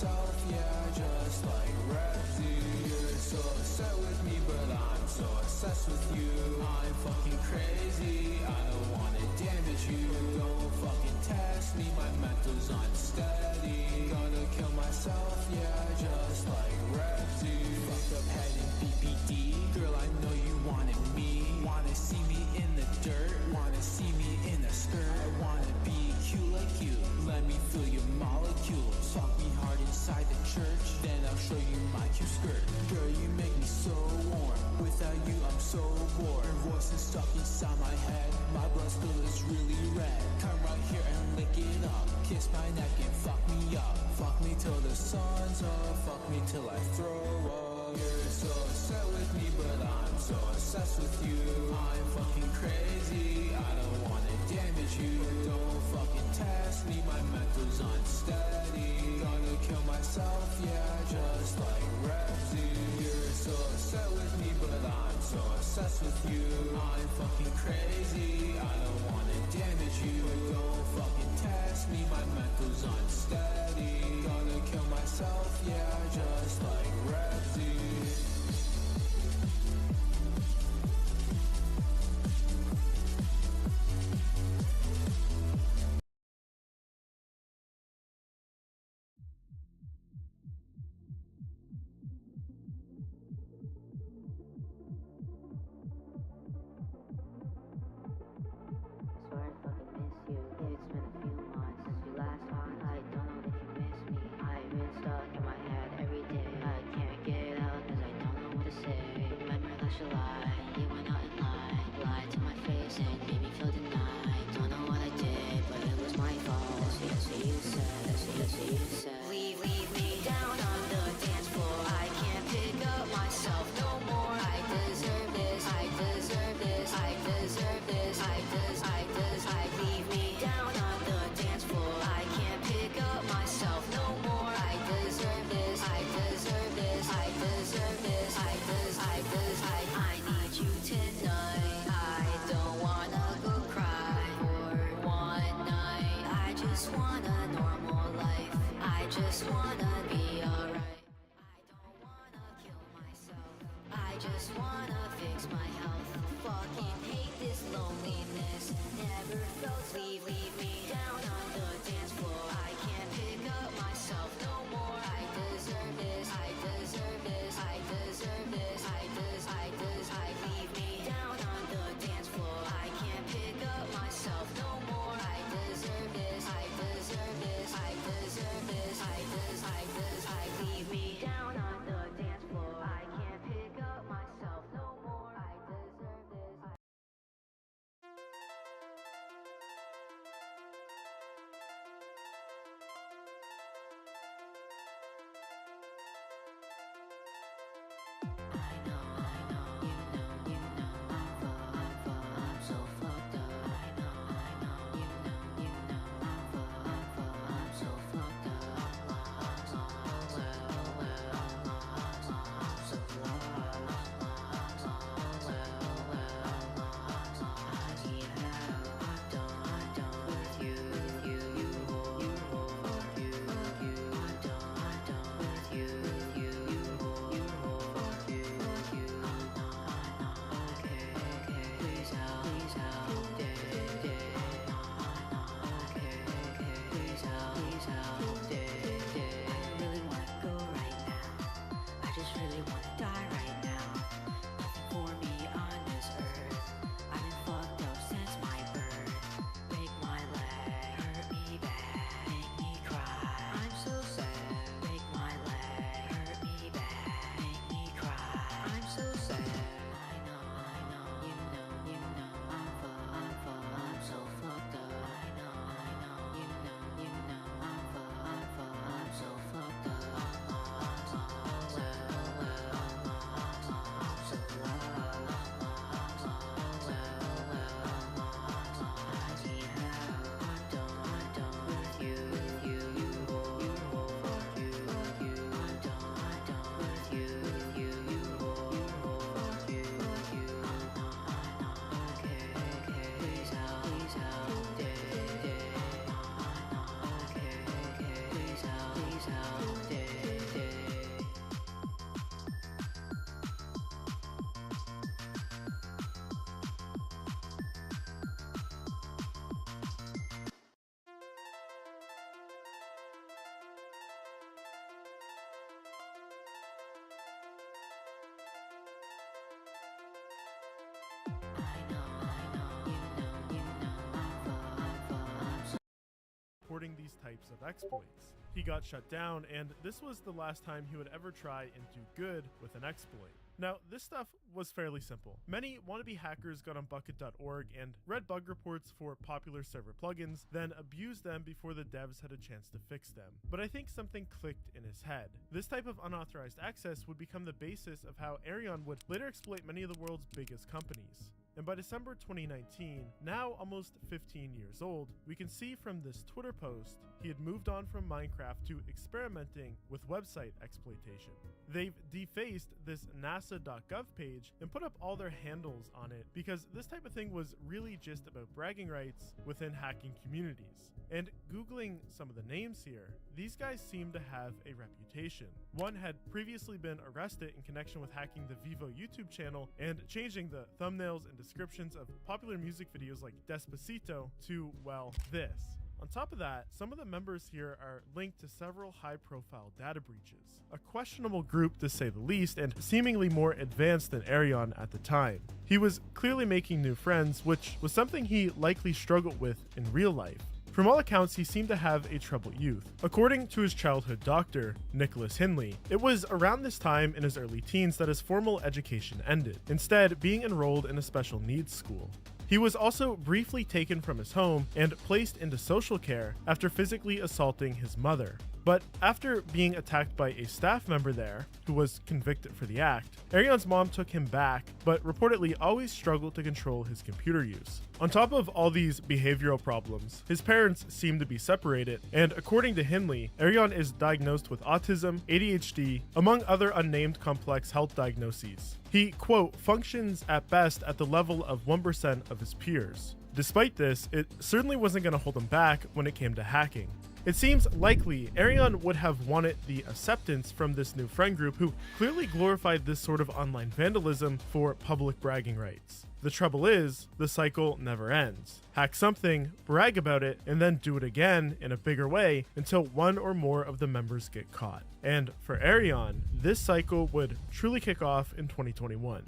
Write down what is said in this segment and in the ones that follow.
myself, yeah, just like CRAAZY. You're so upset with me, but I'm so obsessed with you. I'm fucking crazy, I don't wanna damage you. Don't fucking test me, my mental's unsteady. Gonna kill myself, yeah, just like CRAAZY. Fucked up head and BPD, girl, I know you wanted me. Wanna see me in the dirt, wanna see me in a skirt. I wanna be cute like you, let me feel your molecules. Fuck me hard inside the church, then I'll show you my cute skirt. Girl, you make me so warm, without you I'm so bored. Your voice is stuck inside my head, my blood spill is really red. Come right here and lick it up, kiss my neck and fuck me up. Fuck me till the sun's up, fuck me till I throw up. You're so upset with me, but I'm so obsessed with you. I'm fucking crazy, I don't wanna damage you. Don't fucking test me, my mental's unsteady. Gonna kill myself, yeah, just like CRAAZY. You're so upset with me, but I'm so obsessed with you. I'm fucking crazy, I don't wanna damage you. Don't fucking test me, my mental's unsteady. Gonna kill myself, yeah, just like CRAAZY. Swear I fucking miss you. It's been a few months since we last talked. I don't know if you miss me. I've been stuck in my head every day. I can't get out cause I don't know what to say. Remember that you lied, you went out in line. Lied to my face and made me feel denied. Don't know what I did, but it was my fault. That's what you said, that's what you said. Leave me down on the dance floor. I can't pick up myself no more. I deserve this, I deserve this, I deserve this, I leave me down on the dance floor. I can't pick up myself no more. I deserve this, I deserve this, I deserve this, I need you tonight. I don't wanna go cry for one night. I just want a normal life. I just wanna be alright. I don't wanna kill myself. I just wanna fix my health. Fucking hate this loneliness. Never felt. Leave me down on the dance floor. I can't pick up myself no more. I deserve this, I deserve this, I deserve this, I leave me down on the dance floor. I can't pick up myself no more. I deserve this, I deserve this, I deserve this, I leave me down on the dance floor. I can't pick up myself no more. I deserve this. reporting these types of exploits. He got shut down, and this was the last time he would ever try and do good with an exploit. Now, this stuff was fairly simple. Many wannabe hackers got on bucket.org and read bug reports for popular server plugins, then abused them before the devs had a chance to fix them. But I think something clicked in his head. This type of unauthorized access would become the basis of how Arion would later exploit many of the world's biggest companies. And by December 2019, now almost 15 years old, we can see from this Twitter post he had moved on from Minecraft to experimenting with website exploitation. They've defaced this NASA.gov page and put up all their handles on it because this type of thing was really just about bragging rights within hacking communities. And Googling some of the names here, these guys seem to have a reputation. One had previously been arrested in connection with hacking the Vivo YouTube channel and changing the thumbnails and descriptions of popular music videos like Despacito to, well, this. On top of that, some of the members here are linked to several high-profile data breaches. A questionable group to say the least, and seemingly more advanced than Arion at the time. He was clearly making new friends, which was something he likely struggled with in real life. From all accounts, he seemed to have a troubled youth. According to his childhood doctor, Nicholas Hinley, it was around this time in his early teens that his formal education ended, instead being enrolled in a special needs school. He was also briefly taken from his home and placed into social care after physically assaulting his mother. But after being attacked by a staff member there, who was convicted for the act, Arion's mom took him back, but reportedly always struggled to control his computer use. On top of all these behavioral problems, his parents seem to be separated, and according to Hinley, Arion is diagnosed with autism, ADHD, among other unnamed complex health diagnoses. He, quote, functions at best at the level of 1% of his peers. Despite this, it certainly wasn't going to hold him back when it came to hacking. It seems likely Arion would have wanted the acceptance from this new friend group who clearly glorified this sort of online vandalism for public bragging rights. The trouble is, the cycle never ends. Hack something, brag about it, and then do it again in a bigger way until one or more of the members get caught. And for Arion, this cycle would truly kick off in 2021.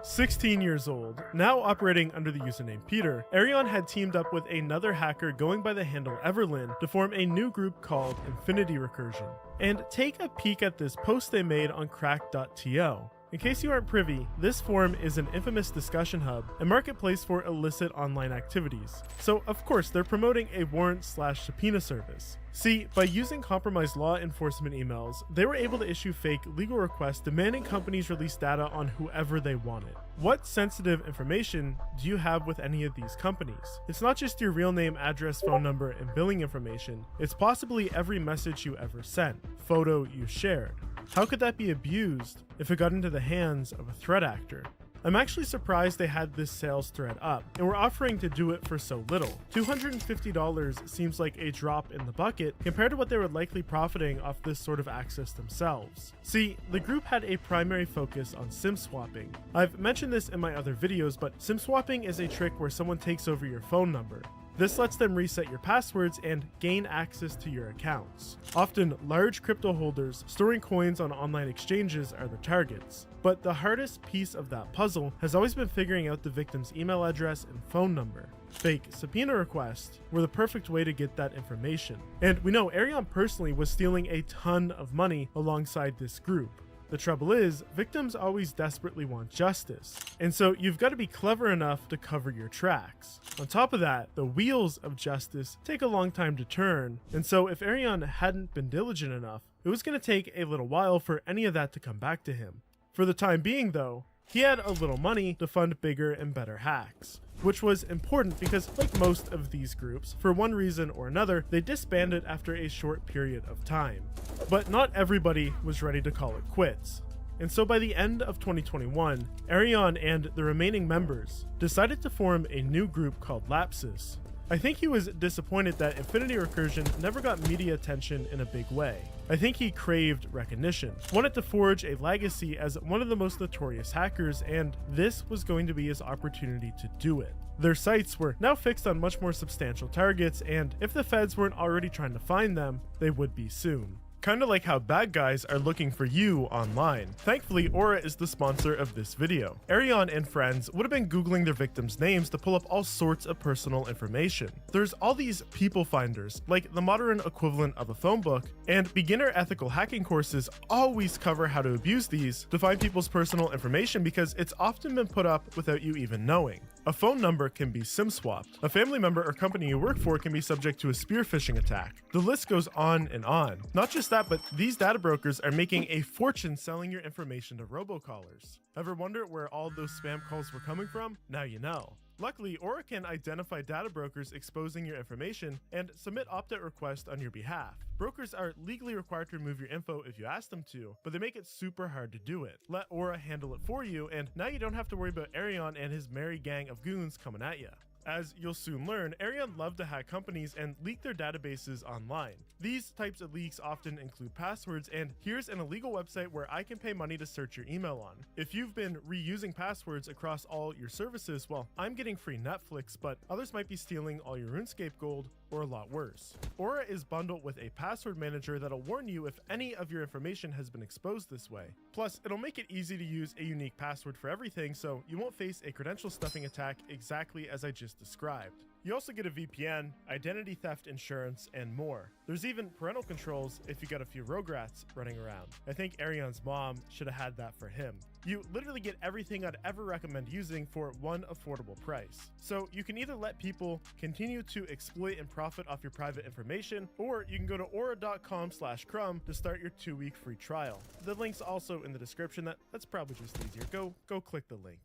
16 years old, now operating under the username Peter, Arion had teamed up with another hacker going by the handle Everlyn to form a new group called Infinity Recursion. And take a peek at this post they made on crack.to. In case you aren't privy, this forum is an infamous discussion hub and marketplace for illicit online activities. So of course they're promoting a warrant/subpoena service. See, by using compromised law enforcement emails, they were able to issue fake legal requests demanding companies release data on whoever they wanted. What sensitive information do you have with any of these companies? It's not just your real name, address, phone number, and billing information. It's possibly every message you ever sent, photo you shared. How could that be abused if it got into the hands of a threat actor? I'm actually surprised they had this sales thread up, and were offering to do it for so little. $250 seems like a drop in the bucket compared to what they were likely profiting off this sort of access themselves. See, the group had a primary focus on SIM swapping. I've mentioned this in my other videos, but SIM swapping is a trick where someone takes over your phone number. This lets them reset your passwords and gain access to your accounts. Often, large crypto holders storing coins on online exchanges are the targets. But the hardest piece of that puzzle has always been figuring out the victim's email address and phone number. Fake subpoena requests were the perfect way to get that information. And we know Arion personally was stealing a ton of money alongside this group. The trouble is, victims always desperately want justice, and so you've got to be clever enough to cover your tracks. On top of that, the wheels of justice take a long time to turn, and so if Arion hadn't been diligent enough, it was going to take a little while for any of that to come back to him. For the time being though, he had a little money to fund bigger and better hacks, which was important because, like most of these groups, for one reason or another, they disbanded after a short period of time. But not everybody was ready to call it quits. And so by the end of 2021, Arion and the remaining members decided to form a new group called Lapsus. I think he was disappointed that Infinity Recursion never got media attention in a big way. I think he craved recognition, wanted to forge a legacy as one of the most notorious hackers, and this was going to be his opportunity to do it. Their sights were now fixed on much more substantial targets, and if the feds weren't already trying to find them, they would be soon. Kinda like how bad guys are looking for you online. Thankfully, Aura is the sponsor of this video. Arion and friends would have been Googling their victims' names to pull up all sorts of personal information. There's all these people finders, like the modern equivalent of a phone book, and beginner ethical hacking courses always cover how to abuse these to find people's personal information because it's often been put up without you even knowing. A phone number can be SIM swapped. A family member or company you work for can be subject to a spear phishing attack. The list goes on and on. Not just that, but these data brokers are making a fortune selling your information to robocallers. Ever wonder where all those spam calls were coming from? Now you know. Luckily, Aura can identify data brokers exposing your information and submit opt-out requests on your behalf. Brokers are legally required to remove your info if you ask them to, but they make it super hard to do it. Let Aura handle it for you, and now you don't have to worry about Arion and his merry gang of goons coming at you. As you'll soon learn, Arion love to hack companies and leak their databases online. These types of leaks often include passwords, and here's an illegal website where I can pay money to search your email on. If you've been reusing passwords across all your services, well, I'm getting free Netflix, but others might be stealing all your RuneScape gold, or a lot worse. Aura is bundled with a password manager that'll warn you if any of your information has been exposed this way. Plus, it'll make it easy to use a unique password for everything, so you won't face a credential stuffing attack exactly as I just described. You also get a VPN, identity theft insurance, and more. There's even parental controls if you got a few Rugrats running around. I think Arion's mom should have had that for him. You literally get everything I'd ever recommend using for one affordable price. So you can either let people continue to exploit and profit off your private information, or you can go to aura.com/crumb to start your 2-week free trial. The link's also in the description. That's probably just easier. Go click the link.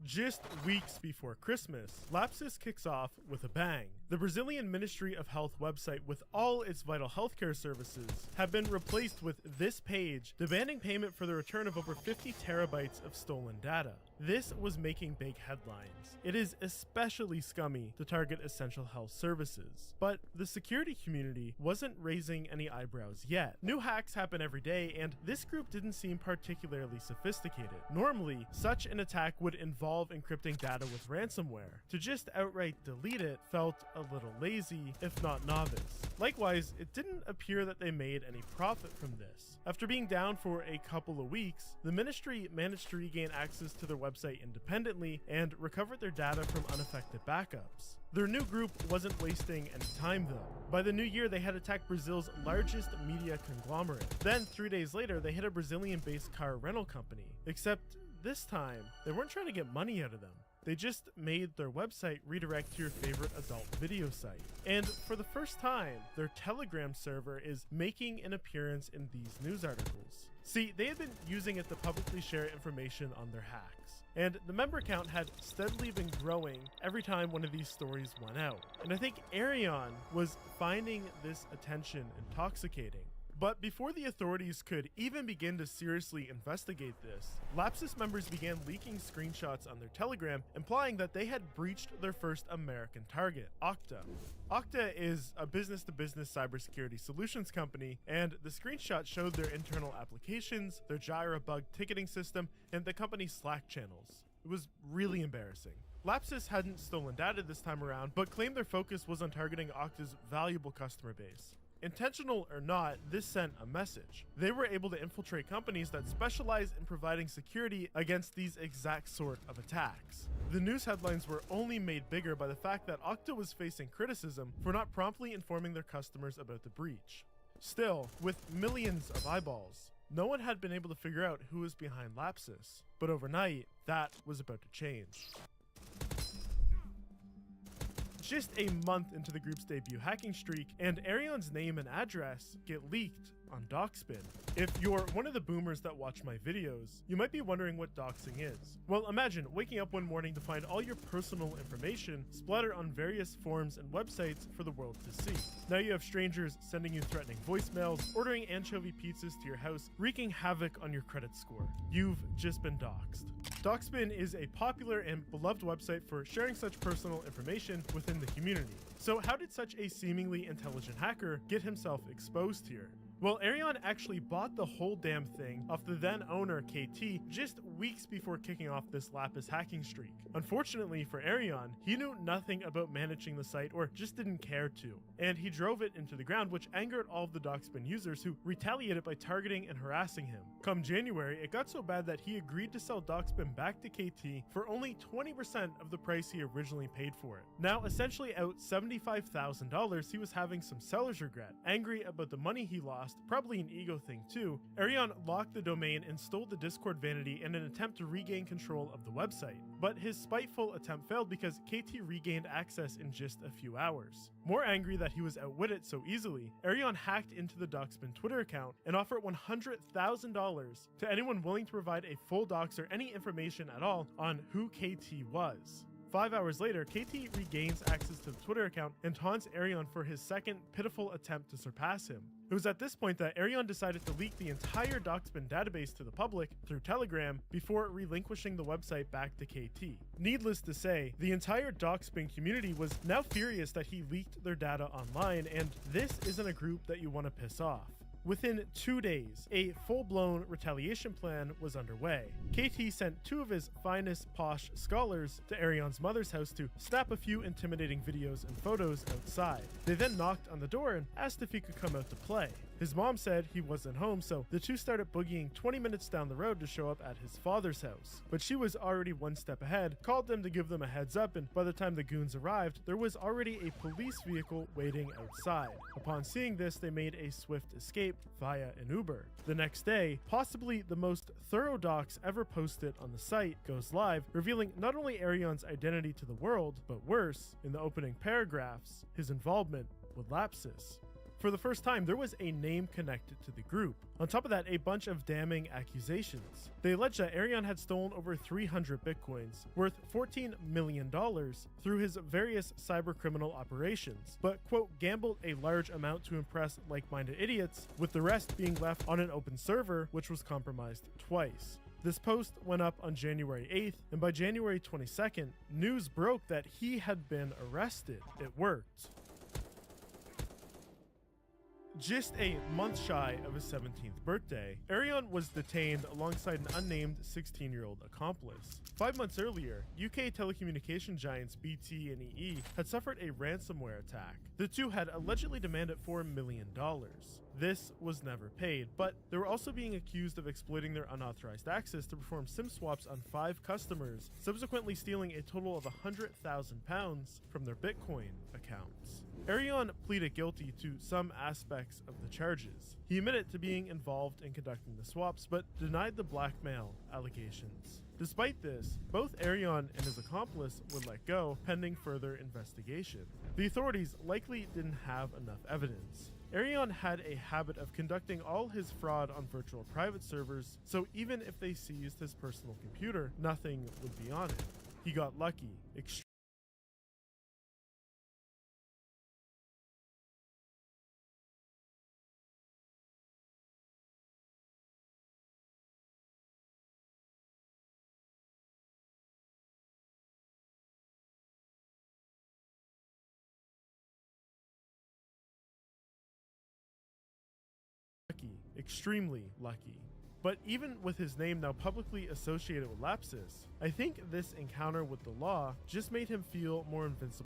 Just weeks before Christmas, Lapsus kicks off with a bang. The Brazilian Ministry of Health website with all its vital healthcare services have been replaced with this page demanding payment for the return of over 50 terabytes of stolen data. This was making big headlines. It is especially scummy to target essential health services. But the security community wasn't raising any eyebrows yet. New hacks happen every day, and this group didn't seem particularly sophisticated. Normally, such an attack would involve encrypting data with ransomware. To just outright delete it felt a little lazy, if not novice. Likewise, it didn't appear that they made any profit from this. After being down for a couple of weeks, the ministry managed to regain access to their website independently and recovered their data from unaffected backups. Their new group wasn't wasting any time though. By the new year, they had attacked Brazil's largest media conglomerate. Then, 3 days later, they hit a Brazilian-based car rental company. Except this time, they weren't trying to get money out of them. They just made their website redirect to your favorite adult video site. And for the first time, their Telegram server is making an appearance in these news articles. See, they had been using it to publicly share information on their hacks. And the member count had steadily been growing every time one of these stories went out. And I think Arion was finding this attention intoxicating. But before the authorities could even begin to seriously investigate this, Lapsus members began leaking screenshots on their Telegram, implying that they had breached their first American target, Okta. Okta is a business-to-business cybersecurity solutions company, and the screenshot showed their internal applications, their Jira bug ticketing system, and the company's Slack channels. It was really embarrassing. Lapsus hadn't stolen data this time around, but claimed their focus was on targeting Okta's valuable customer base. Intentional or not, this sent a message. They were able to infiltrate companies that specialize in providing security against these exact sort of attacks. The news headlines were only made bigger by the fact that Okta was facing criticism for not promptly informing their customers about the breach. Still, with millions of eyeballs, no one had been able to figure out who was behind Lapsus. But overnight, that was about to change. Just a month into the group's debut hacking streak, and Arion's name and address get leaked on Doxspin. If you're one of the boomers that watch my videos, you might be wondering what doxing is. Well, imagine waking up one morning to find all your personal information splattered on various forums and websites for the world to see. Now you have strangers sending you threatening voicemails, ordering anchovy pizzas to your house, wreaking havoc on your credit score. You've just been doxed. Doxspin is a popular and beloved website for sharing such personal information within the community. So how did such a seemingly intelligent hacker get himself exposed here? Well, Arion actually bought the whole damn thing off the then owner KT just weeks weeks before kicking off this lapis hacking streak. Unfortunately for Arion, he knew nothing about managing the site or just didn't care to, and he drove it into the ground, which angered all of the Doxbin users who retaliated by targeting and harassing him. Come January, it got so bad that he agreed to sell Doxbin back to KT for only 20% of the price he originally paid for it. Now essentially out $75,000, he was having some seller's regret. Angry about the money he lost, probably an ego thing too, Arion locked the domain and stole the Discord vanity in an attempt to regain control of the website. But his spiteful attempt failed because KT regained access in just a few hours. More angry that he was outwitted so easily, Arion hacked into the Doxbin Twitter account and offered $100,000 to anyone willing to provide a full dox or any information at all on who KT was. 5 hours later, KT regains access to the Twitter account and taunts Arion for his second pitiful attempt to surpass him. It was at this point that Arion decided to leak the entire Doxbin database to the public through Telegram before relinquishing the website back to KT. Needless to say, the entire Doxbin community was now furious that he leaked their data online, and this isn't a group that you want to piss off. Within 2 days, a full-blown retaliation plan was underway. KT sent 2 of his finest posh scholars to Arion's mother's house to snap a few intimidating videos and photos outside. They then knocked on the door and asked if he could come out to play. His mom said he wasn't home, so the two started boogieing 20 minutes down the road to show up at his father's house. But she was already one step ahead, called them to give them a heads up, and by the time the goons arrived, there was already a police vehicle waiting outside. Upon seeing this, they made a swift escape via an Uber. The next day, possibly the most thorough docs ever posted on the site goes live, revealing not only Arion's identity to the world, but worse, in the opening paragraphs, his involvement with Lapsus. For the first time, there was a name connected to the group. On top of that, a bunch of damning accusations. They alleged that Arion had stolen over 300 bitcoins, worth $14 million, through his various cybercriminal operations, but, quote, gambled a large amount to impress like-minded idiots, with the rest being left on an open server, which was compromised twice. This post went up on January 8th, and by January 22nd, news broke that he had been arrested. It worked. Just a month shy of his 17th birthday, Arion was detained alongside an unnamed 16-year-old accomplice. 5 months earlier, UK telecommunication giants BT and EE had suffered a ransomware attack. The two had allegedly demanded $4 million. This was never paid, but they were also being accused of exploiting their unauthorized access to perform SIM swaps on 5 customers, subsequently stealing a total of £100,000 from their Bitcoin accounts. Arion pleaded guilty to some aspects of the charges. He admitted to being involved in conducting the swaps, but denied the blackmail allegations. Despite this, both Arion and his accomplice were let go pending further investigation. The authorities likely didn't have enough evidence. Arion had a habit of conducting all his fraud on virtual private servers, so even if they seized his personal computer, nothing would be on it. He got lucky. Extremely lucky. But even with his name now publicly associated with Lapsus, I think this encounter with the law just made him feel more invincible.